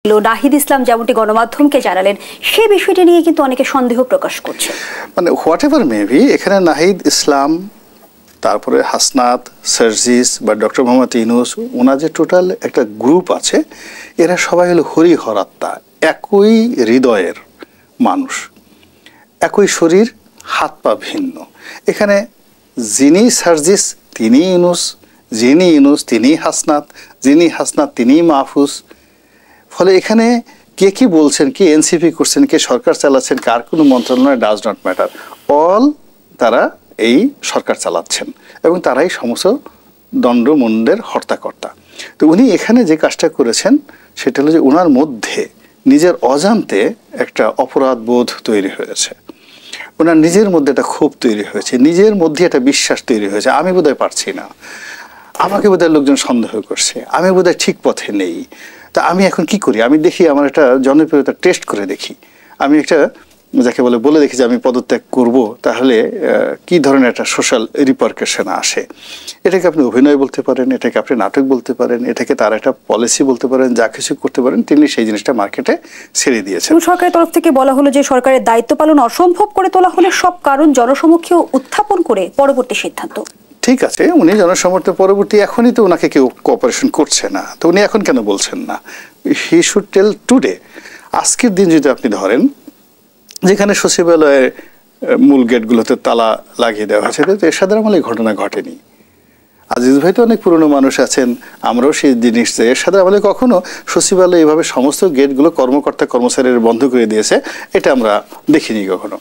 নাহিদ ইসলাম যেমনটি গণমাধ্যমকে জানালেন সে বিষয়টি নিয়ে কিন্তু অনেকে সন্দেহ প্রকাশ করছে। মানে হোয়াট এভার মেবি এখানে নাহিদ ইসলাম, তারপরে হাসনাত, সার্জিস বা ডক্টর মোহাম্মদ ইউনূস, ওনার যে টোটাল একটা গ্রুপ আছে, এরা সবাই হলো হরিহরাত্মা, একই হৃদয়ের মানুষ, একই শরীর, হাত পা ভিন্ন। এখানে যিনি সার্জিস তিনি ইউনূস, যিনি ইউনূস তিনি হাসনাত, যিনি হাসনাত তিনি মাহফুজ। ফলে এখানে কে কি বলছেন, কে এনসিপি করছেন, কে সরকার চালাচ্ছেন, কার কোনো মন্ত্রণালয় ডাজ নট ম্যাটার, অল তারা এই সরকার চালাচ্ছেন এবং তারাই সমস্ত দণ্ডমুণ্ডের হর্তাকর্তা। তো উনি এখানে যে কাজটা করেছেন সেটা হলো যে ওনার মধ্যে নিজের অজান্তে একটা অপরাধ বোধ তৈরি হয়েছে, ওনার নিজের মধ্যে একটা ক্ষোভ তৈরি হয়েছে, নিজের মধ্যে একটা বিশ্বাস তৈরি হয়েছে, আমি বোধহয় পারছি না, আমাকে বোধহয় লোকজন সন্দেহ করছে, আমি বোধহয় ঠিক পথে নেই। তা আমি এখন কি করি, আমি দেখি আমার একটা জনপ্রিয়তা টেস্ট করে দেখি, আমি একটা যাকে বলে দেখি যে আমি পদত্যাগ করব, তাহলে কি ধরনের একটা সোশ্যাল রিপারকেশন আসে। এটাকে আপনি অভিনয় বলতে পারেন, এটাকে আপনি নাটক বলতে পারেন, এটাকে তার একটা পলিসি বলতে পারেন, যা কিছু করতে পারেন। তিনি সেই জিনিসটা মার্কেটে ছেড়ে দিয়েছেন। সরকারের তরফ থেকে বলা হলো যে সরকারের দায়িত্ব পালন অসম্ভব করে তোলা হলে সব কারণ জনসমক্ষে উত্থাপন করে পরবর্তী সিদ্ধান্ত। ঠিক আছে, উনি জনসমর্থন পরবর্তী, এখনই তো ওনাকে কেউ কোঅপারেশন করছে না, তো উনি এখন কেন বলছেন না? He should tell today. আজকের দিন যদি আপনি ধরেন, যেখানে সচিবালয়ের মূল গেটগুলোতে তালা লাগিয়ে দেওয়া হয়েছে, তো এরশাদের আমলে এই ঘটনা ঘটেনি। আজিজ ভাই তো অনেক পুরনো মানুষ আছেন, আমরাও সেই জিনিস যে এরশাদের আমলে কখনো সচিবালয় এভাবে সমস্ত গেটগুলো কর্মকর্তা কর্মচারীরা বন্ধ করে দিয়েছে, এটা আমরা দেখিনি কখনো।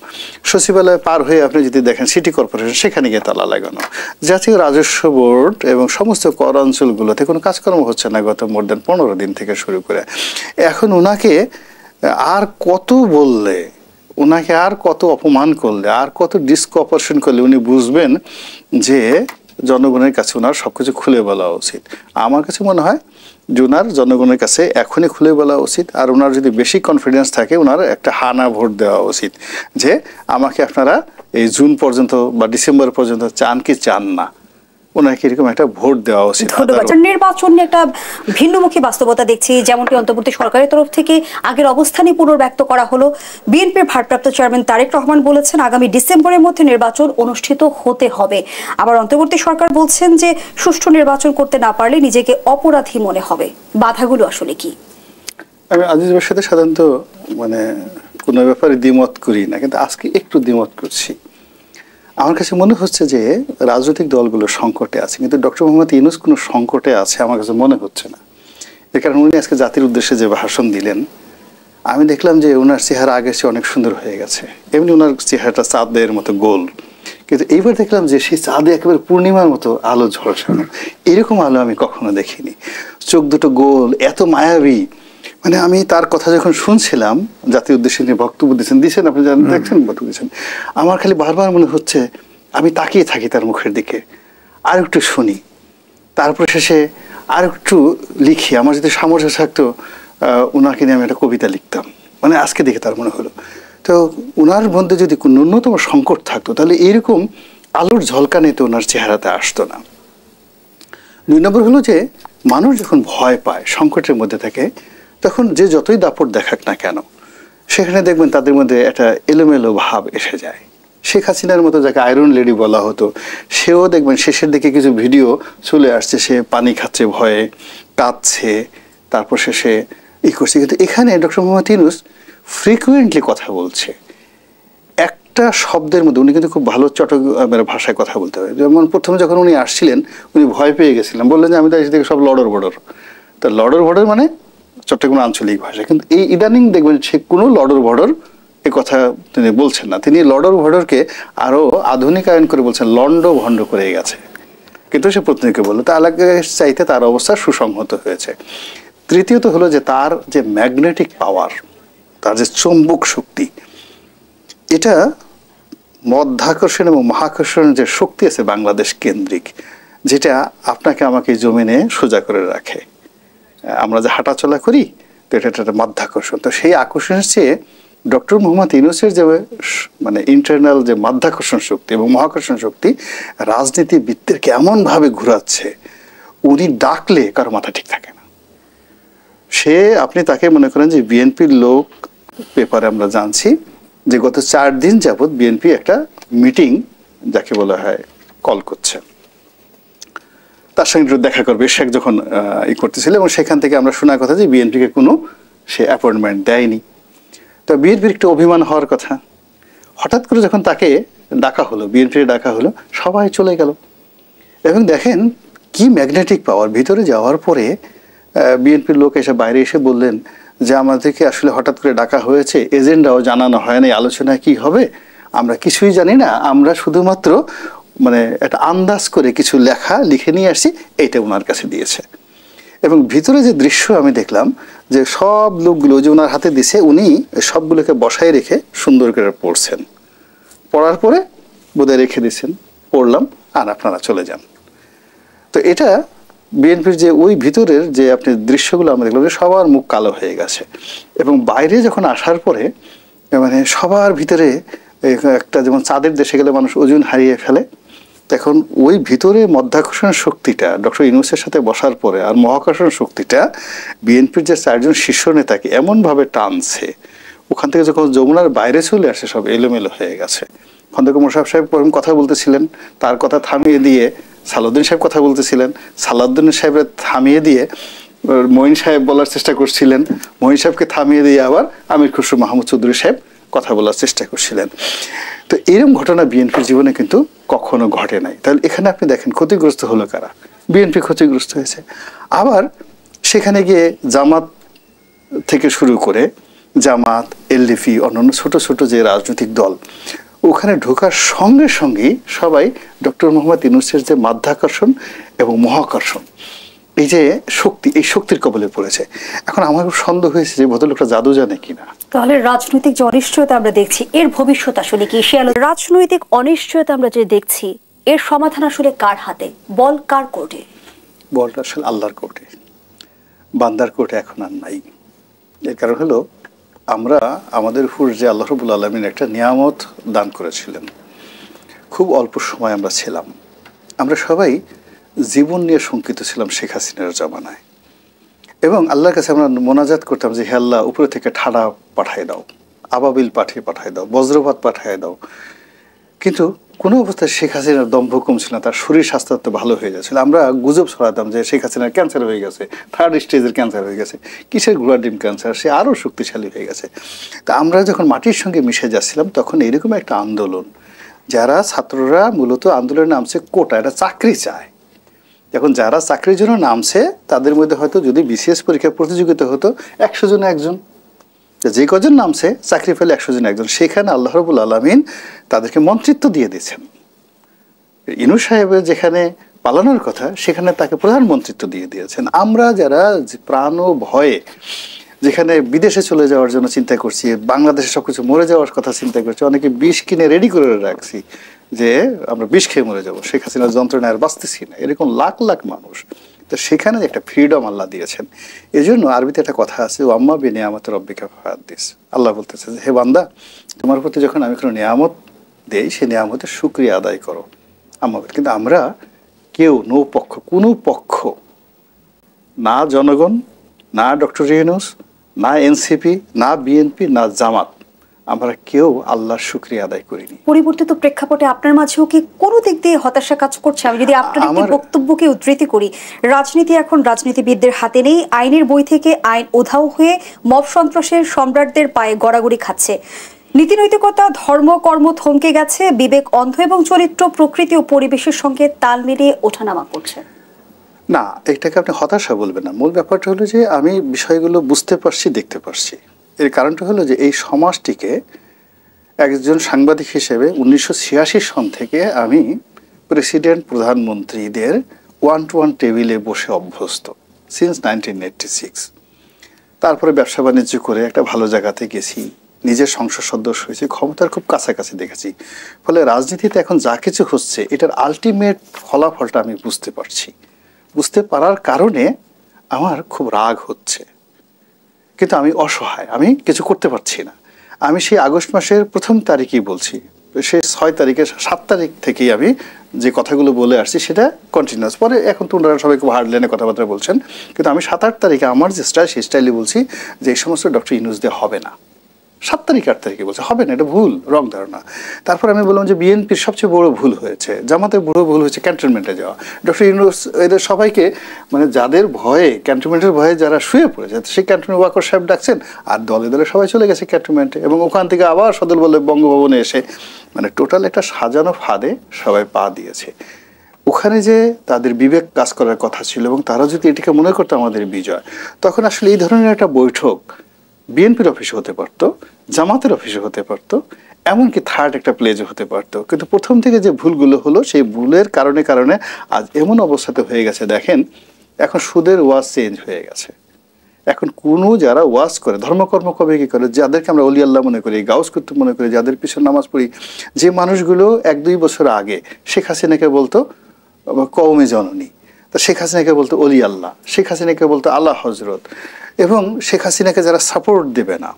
সচিবালয় পার হয়ে আপনি যদি দেখেন সিটি কর্পোরেশন, সেখানে গিয়ে তালা লাগানো। জাতীয় রাজস্ব বোর্ড এবং সমস্ত কর অঞ্চলগুলোতে কোনো কাজকর্ম হচ্ছে না গত মোর দেন 15 দিন থেকে শুরু করে। এখন ওনাকে আর কত বললে, ওনাকে আর কত অপমান করলে, আর কত ডিসকোঅপারেশন করলে উনি বুঝবেন যে জনগণের কাছে ওনার সবকিছু খুলে বলা উচিত? আমার কাছে মনে হয় যে ওনার জনগণের কাছে এখনই খুলে বলা উচিত। আর ওনার যদি বেশি কনফিডেন্স থাকে, ওনার একটা হানা ভোট দেওয়া উচিত যে আমাকে আপনারা এই জুন পর্যন্ত বা ডিসেম্বর পর্যন্ত চান কি চান না, ওনাকে এরকম একটা ভোট দেওয়া উচিত। নির্বাচন নিয়ে একটা ভিন্নমুখী বাস্তবতা দেখছি, যেমনটি অন্তর্বর্তী সরকারের তরফ থেকে আগের অবস্থানই পুনর্ব্যক্ত করা হলো। বিএনপির ভারপ্রাপ্ত চেয়ারম্যান তারেক রহমান বলেছেন আগামী ডিসেম্বরের মধ্যে নির্বাচন অনুষ্ঠিত হতে হবে। আবার অন্তর্বর্তী সরকার বলছেন যে সুষ্ঠু নির্বাচন করতে না পারলে নিজেকে অপরাধী মনে হবে। বাধাগুলো আসলে কি? আমি আজিজ ভাইয়ের সাথে সাধারণত মানে কোনো ব্যাপারে দ্বিমত করি না, কিন্তু আজকে একটু দ্বিমত করছি। আমার কাছে মনে হচ্ছে যে রাজনৈতিক দলগুলো সংকটে আছে, কিন্তু ডক্টর মোহাম্মদ ইউনূস কোনো সংকটে আছে আমার কাছে মনে হচ্ছে না। এর কারণ উনি আজকে জাতির উদ্দেশ্যে যে ভাষণ দিলেন, আমি দেখলাম যে ওনার চেহারা আগের চেয়ে অনেক সুন্দর হয়ে গেছে। এমনি ওনার চেহারাটা চাঁদের মতো গোল, কিন্তু এইবার দেখলাম যে সেই চাঁদে একেবারে পূর্ণিমার মতো আলো ঝলসানো। এরকম আলো আমি কখনো দেখিনি। চোখ দুটো গোল, এত মায়াবী। মানে আমি তার কথা যখন শুনছিলাম, জাতীয় উদ্দেশ্যে নিয়ে বক্তব্য দিয়েছেন, আপনি জানেন, দেখছেন, বক্তব্য দিয়েছেন, আমার খালি বারবার মনে হচ্ছে আমি তাকিয়ে থাকি তার মুখের দিকে, আর একটু শুনি, তারপর শেষে আর একটু লিখি। আমার যদি সামর্থ্য থাকতো ওনাকে নিয়ে আমি একটা কবিতা লিখতাম। মানে আজকে দেখে তার মনে হলো, তো ওনার মধ্যে যদি ন্যূনতম সংকট থাকতো, তাহলে এইরকম আলোর ঝলকানিতে ওনার চেহারাতে আসতো না। 2 নম্বর হলো যে মানুষ যখন ভয় পায়, সংকটের মধ্যে থাকে, তখন যে যতই দাপট দেখাক না কেন, সেখানে দেখবেন তাদের মধ্যে একটা এলোমেলো ভাব এসে যায়। শেখ হাসিনার মতো যাকে আয়রন লেডি বলা হতো, সেও দেখবেন শেষের দিকে কিছু ভিডিও চলে আসছে, সে পানি খাচ্ছে ভয়ে, কাঁদছে, তারপর শেষে করছে। কিন্তু এখানে ডক্টর মোহাম্মদ ইউনূস ফ্রিকুয়েন্টলি কথা বলছে একটা শব্দের মধ্যে। উনি কিন্তু খুব ভালো চট্টগ্রামের ভাষায় কথা বলতে হয়। যেমন প্রথমে যখন উনি আসছিলেন, উনি ভয় পেয়ে গেছিলেন, বললেন যে আমি তো এসে থেকে সব লড়র বড়র। তা লড়র বড়র মানে চট্টগ্রাম আঞ্চলিক ভাষা, কিন্তু এই ইদানিং দেখবেন সে কোনো লড়র ভড়র এ কথা তিনি বলছেন না। তিনি লড়র ভড়রকে আরো আধুনিকায়ন করে বলছেন, লন্ড ভণ্ড করে গেছে। কিন্তু সে প্রতিনিধিকে বললো, তা আলাগের চাইতে তার অবস্থা সুসংহত হয়েছে। তৃতীয়ত হলো যে তার যে ম্যাগনেটিক পাওয়ার, তার যে চৌম্বক শক্তি, এটা মধ্যাকর্ষণ এবং মহাকর্ষণের যে শক্তি আছে বাংলাদেশ কেন্দ্রিক, যেটা আপনাকে আমাকে জমিনে সোজা করে রাখে। আমরা যে হাঁটাচলা করি, তো এটা একটা মাধ্যাকর্ষণ। তো সেই আকর্ষণের চেয়ে ডক্টর মোহাম্মদ ইউনূসের যে মানে ইন্টারনাল যে মাধ্যাকর্ষণ শক্তি এবং মহাকর্ষণ শক্তি রাজনীতিবিদদেরকে এমনভাবে ঘুরাচ্ছে, উনি ডাকলে কারো মাথা ঠিক থাকে না। সে আপনি তাকে মনে করেন যে বিএনপির লোক, পেপারে আমরা জানছি যে গত 4 দিন যাবৎ বিএনপি একটা মিটিং যাকে বলা হয় কল করছে, তার সঙ্গে একটু দেখা করবে শেখ যখন করতেছিল, এবং সেখান থেকে আমরা শোনার কথা যে বিএনপিকে কোনো সে অ্যাপয়েন্টমেন্ট দেয়নি। তো বিএনপির একটু অভিমান হওয়ার কথা। হঠাৎ করে যখন তাকে ডাকা হলো, বিএনপির ডাকা হলো, সবাই চলে গেল। এবং দেখেন কি ম্যাগনেটিক পাওয়ার, ভিতরে যাওয়ার পরে বিএনপির লোক এসে বাইরে এসে বললেন যে আমাদেরকে আসলে হঠাৎ করে ডাকা হয়েছে, এজেন্ডাও জানানো হয় নাই, আলোচনায় কি হবে আমরা কিছুই জানি না, আমরা শুধুমাত্র মানে একটা আন্দাজ করে কিছু লিখে নিয়ে আসছি, এইটা ওনার কাছে দিয়েছে। এবং ভিতরে যে দৃশ্য আমি দেখলাম যে সব লোকগুলো যে ওনার হাতে দিছে, উনি সবগুলোকে বসায় রেখে সুন্দর করে পড়ছেন, পড়ার পরে বোধহয় রেখে দিচ্ছেন, পড়লাম আর আপনারা চলে যান। তো এটা বিএনপির যে ওই ভিতরের যে আপনি দৃশ্যগুলো আমরা দেখলাম যে সবার মুখ কালো হয়ে গেছে। এবং বাইরে যখন আসার পরে মানে সবার ভিতরে একটা, যেমন চাঁদের দেশে গেলে মানুষ ওজন হারিয়ে ফেলে, এখন ওই ভিতরে মধ্যাকর্ষণ শক্তিটা ডক্টর ইউনূসের সাথে বসার পরে আর মহাকর্ষণ শক্তিটা বিএনপির যে 4 জন শীর্ষ নেতাকে এমনভাবে টানছে, ওখান থেকে যখন যমুনার বাইরে চলে আসে সব এলোমেলো হয়ে গেছে। খন্দকার মোশাররফ সাহেব কথা বলতেছিলেন, তার কথা থামিয়ে দিয়ে সালাউদ্দিন সাহেব কথা বলতেছিলেন, সালাউদ্দিন সাহেবের থামিয়ে দিয়ে মঈন সাহেব বলার চেষ্টা করছিলেন, মঈন সাহেবকে থামিয়ে দিয়ে আবার আমির খসরু মাহমুদ চৌধুরী সাহেব কথা বলার চেষ্টা করছিলেন। তো এরকম ঘটনা বিএনপির জীবনে কিন্তু কখনো ঘটে নাই। তাহলে এখানে আপনি দেখেন ক্ষতিগ্রস্ত হলো কারা? বিএনপি ক্ষতিগ্রস্ত হয়েছে। আবার সেখানে গিয়ে জামাত থেকে শুরু করে জামাত, এলডিপি, অন্যান্য ছোট ছোট যে রাজনৈতিক দল, ওখানে ঢোকার সঙ্গে সঙ্গেই সবাই ডক্টর মোহাম্মদ ইউনূসের যে মাধ্যাকর্ষণ এবং মহাকর্ষণ, এই যে শক্তি, এই শক্তির কবলে পড়েছে। এখন আমার সন্দেহ হয়েছে যে ভদ্রলোকটা জাদু জানে কিনা। তাহলে রাজনৈতিক যে অনিশ্চয়তা আমরা দেখছি, এর ভবিষ্যৎ আসলে কি? রাজনৈতিক অনিশ্চয়তা আমরা যে দেখছি, এর সমাধান আসলে কার হাতে? বল কার কোর্টে? বলটা আসলে আল্লাহর কোর্টে, বান্দার কোর্টে এখন আর নাই। এর কারণ হলো আমরা আমাদের উপর যে আল্লাহ রাব্বুল আলামিন একটা নিয়ামত দান করেছিলেন, খুব অল্প সময় আমরা ছিলাম, আমরা সবাই জীবন নিয়ে শঙ্কিত ছিলাম শেখ হাসিনার জমানায়। এবং আল্লাহর কাছে আমরা মোনাজাত করতাম যে হে আল্লাহ, উপরে থেকে ঠাডা পাঠিয়ে দাও, আবাবিল পাঠিয়ে দাও, বজ্রপাত পাঠিয়ে দাও। কিন্তু কোনো অবস্থায় শেখ হাসিনার দম্ভ কমছিল না, তার শরীর স্বাস্থ্য তো ভালো হয়ে যাচ্ছিল। আমরা গুজব ছড়াতাম যে শেখ হাসিনার ক্যান্সার হয়ে গেছে, 3rd স্টেজের ক্যান্সার হয়ে গেছে, কিসের ঘোড়ার ডিম ক্যান্সার, সে আরও শক্তিশালী হয়ে গেছে। তা আমরা যখন মাটির সঙ্গে মিশে যাচ্ছিলাম, তখন এরকম একটা আন্দোলন, যারা ছাত্ররা মূলত আন্দোলনে নামছে কোটা, এটা চাকরি চায়। এখন যারা চাকরির জন্য নামছে তাদের মধ্যে হয়তো যদি বিসিএস পরীক্ষা প্রতিযোগিতা হতো 100 জনে একজন, যে কজন নামছে চাকরি পেলে 100 জনে একজন। সেখানে আল্লাহ রাব্বুল আলামিন তাদেরকে মন্ত্রিত্ব দিয়ে দিয়েছেন। ইউনূস সাহেবের যেখানে পালানোর কথা, সেখানে তাকে প্রধানমন্ত্রিত্ব দিয়ে দিয়েছেন। আমরা যারা প্রাণ ও ভয়ে যেখানে বিদেশে চলে যাওয়ার জন্য চিন্তা করছি, বাংলাদেশে সবকিছু মরে যাওয়ার কথা চিন্তা করছি, অনেকে বিষ কিনে রেডি করে রাখছি যে আমরা বিষ খেয়ে মরে যাবো, শেখ হাসিনার যন্ত্রণায় আর বাঁচতেছি না, এরকম লাখ লাখ মানুষ। তো সেখানে একটা ফ্রিডম আল্লাহ দিয়েছেন। এই জন্য আরবিতে একটা কথা আছে, ও আম্মা বি নিয়ামত রব্বিকা ফাহাদ্দিস। আল্লাহ বলতেছে যে হে বান্দা, তোমার প্রতি যখন আমি কোনো নিয়ামত দেই, সে নিয়ামতের শুকরিয়া আদায় করো। আম্মা, কিন্তু আমরা কেউ কোনো পক্ষ, না জনগণ, না ডক্টর ইউনূস, না এনসিপি, না বিএনপি, না জামাত, আমরা কেউ আল্লাহর শুকরিয়া আদায় করিনি। পরিবর্তিত প্রেক্ষাপটে আপনার মাঝেও কি কোনো দিক দিয়ে হতাশা কাজ করছে? আমি যদি আপনার একটি বক্তব্যকে উদ্ধৃতি করি, রাজনীতি এখন রাজনীতিবিদদের হাতে নেই, আইনের বই থেকে আইন উধাও হয়ে মব সন্ত্রাসের সম্রাটদের পায়ে গড়াগড়ি খাচ্ছে। নীতিনৈতিকতা, ধর্ম, কর্ম থমকে গেছে, বিবেক অন্ধ এবং চরিত্র প্রকৃতি ও পরিবেশের সঙ্গে তাল মিলিয়ে ওঠানামা করছে। না, এটাকে আপনি হতাশা বলবেন না। মূল ব্যাপারটা হলো যে আমি বিষয়গুলো বুঝতে পারছি, দেখতে পারছি। এর কারণটা হলো যে এই সমাজটিকে একজন সাংবাদিক হিসেবে 1986 সন থেকে আমি প্রেসিডেন্ট, প্রধানমন্ত্রীদের 1-to-1 টেবিলে বসে অভ্যস্ত, সিন্স 1986। তারপরে ব্যবসা বাণিজ্য করে একটা ভালো জায়গাতে গেছি, নিজের সংসদ সদস্য হয়েছি, ক্ষমতার খুব কাছাকাছি দেখেছি। ফলে রাজনীতিতে এখন যা কিছু হচ্ছে, এটার আলটিমেট ফলাফলটা আমি বুঝতে পারছি। বুঝতে পারার কারণে আমার খুব রাগ হচ্ছে, কিন্তু আমি অসহায়, আমি কিছু করতে পারছি না। আমি সেই আগস্ট মাসের 1ম তারিখই বলছি, সেই 6 তারিখে 7 তারিখ থেকেই আমি যে কথাগুলো বলে আসছি সেটা কন্টিনিউয়াস। পরে এখন তো ওনারা সবাই খুব হার্ড লাইনে কথাবার্তা বলছেন, কিন্তু আমি 7-8 তারিখে আমার যে স্টাইল সেই স্টাইলে বলছি যে এই সমস্ত ডক্টর ইউনূস দিয়ে হবে না। 7 তারিখ 8 তারিখে বলছে হবে না, এটা ভুল, রং ধারণা। তারপর আমি বললাম যে বিএনপির সবচেয়ে বড় ভুল হয়েছে, জামাতের বড় ভুল হয়েছে ক্যান্টনমেন্টে যাওয়া। ডক্টর ইউনূস এদের সবাইকে মানে যাদের ভয়ে, ক্যান্টনমেন্টের ভয়ে যারা শুয়ে পড়েছে সেই ক্যান্টনমেন্ট ওয়াকর সাহেব ডাকছেন, আর দলে দলে সবাই চলে গেছে ক্যান্টনমেন্টে, এবং ওখান থেকে আবার সদল বলে বঙ্গভবনে এসে মানে টোটাল একটা সাজানো ফাঁদে সবাই পা দিয়েছে। ওখানে যে তাদের বিবেক কাজ করার কথা ছিল এবং তারা যদি এটিকে মনে করতো আমাদের বিজয়, তখন আসলে এই ধরনের একটা বৈঠক বিএনপির অফিসে হতে পারতো, জামাতের অফিসে হতে পারতো, এমনকি থার্ড একটা প্লেজে হতে পারতো। কিন্তু প্রথম থেকে যে ভুলগুলো হলো সেই ভুলের কারণে কারণে আজ এমন অবস্থাতে হয়ে গেছে। দেখেন এখন সুদের ওয়াজ চেঞ্জ হয়ে গেছে। এখন কোনো যারা ওয়াজ করে, ধর্মকর্ম কবে কি করে, যাদেরকে আমরা অলি আল্লাহ মনে করি, গাউস কুতুব মনে করি, যাদের পিছনে নামাজ পড়ি, যে মানুষগুলো 1-2 বছর আগে শেখ হাসিনাকে বলতো কওমে জননী, তা শেখ হাসিনাকে বলতো অলি আল্লাহ, শেখ হাসিনাকে বলতো আল্লাহ হজরত, এবং শেখ হাসিনাকে যারা সাপোর্ট দেবে না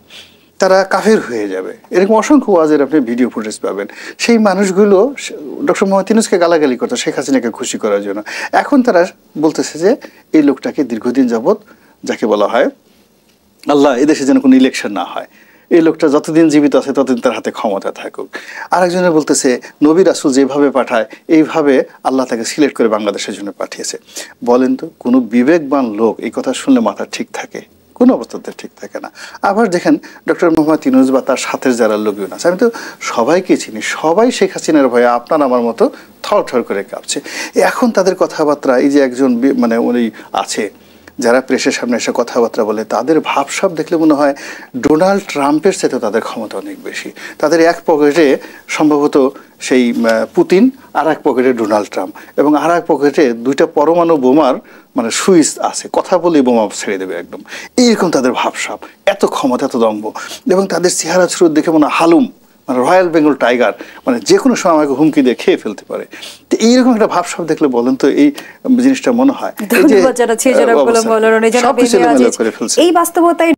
তারা কাফের হয়ে যাবে, এরকম অসংখ্য ওয়াজের আপনি ভিডিও ফুটেজ পাবেন। সেই মানুষগুলো ডক্টর মোহাম্মদ ইউনূসকে গালাগালি করতো শেখ হাসিনাকে খুশি করার জন্য। এখন তারা বলতেছে যে এই লোকটাকে দীর্ঘদিন যাবৎ, যাকে বলা হয় আল্লাহ, এদেশে যেন কোনো ইলেকশন না হয়, এই লোকটা যতদিন জীবিত আছে ততদিন তার হাতে ক্ষমতা থাকুক। আরেকজনে বলতেছে নবী রাসূল যেভাবে পাঠায় এইভাবে আল্লাহ তাকে সিলেক্ট করে বাংলাদেশের জন্য পাঠিয়েছে। বলেন তো কোনো বিবেকবান লোক এই কথা শুনলে মাথা ঠিক থাকে? কোনো অবস্থাতে ঠিক থাকে না। আবার দেখেন ডক্টর মোহাম্মদ ইউনূস বা তার সাথে যারা লোকজন আছে, আমি তো সবাইকে চিনি, সবাই শেখ হাসিনার ভয়ে আপনার আমার মতো থরথর করে কাঁপছে। এখন তাদের কথাবার্তা, এই যে একজন মানে উনি আছে যারা প্রেসের সামনে এসে কথাবার্তা বলে, তাদের ভাবসাব দেখলে মনে হয় ডোনাল্ড ট্রাম্পের সাথে তাদের ক্ষমতা অনেক বেশি। তাদের এক পকেটে সম্ভবত সেই পুতিন, আর এক পকেটে ডোনাল্ড ট্রাম্প, এবং আর এক পকেটে 2টা পরমাণু বোমার মানে সুইচ আছে, কথা বলেই বোমা ছেড়ে দেবে একদম, এইরকম তাদের ভাবসাব, এত ক্ষমতা, এত দম্ভ। এবং তাদের চেহারা ছুরুত দেখে মনে হালুম, মানে রয়্যাল বেঙ্গল টাইগার, মানে যে কোনো সময় আমাকে হুমকি দিয়ে খেয়ে ফেলতে পারে। তো এইরকম একটা ভাবসাব দেখলে বলেন তো এই জিনিসটা মনে হয় ধন্যবাদ জানাচ্ছি জনাব গোলাম মাওলানা। সবকিছু এলোমেলো করে ফেলছে। এই বাস্তবতায়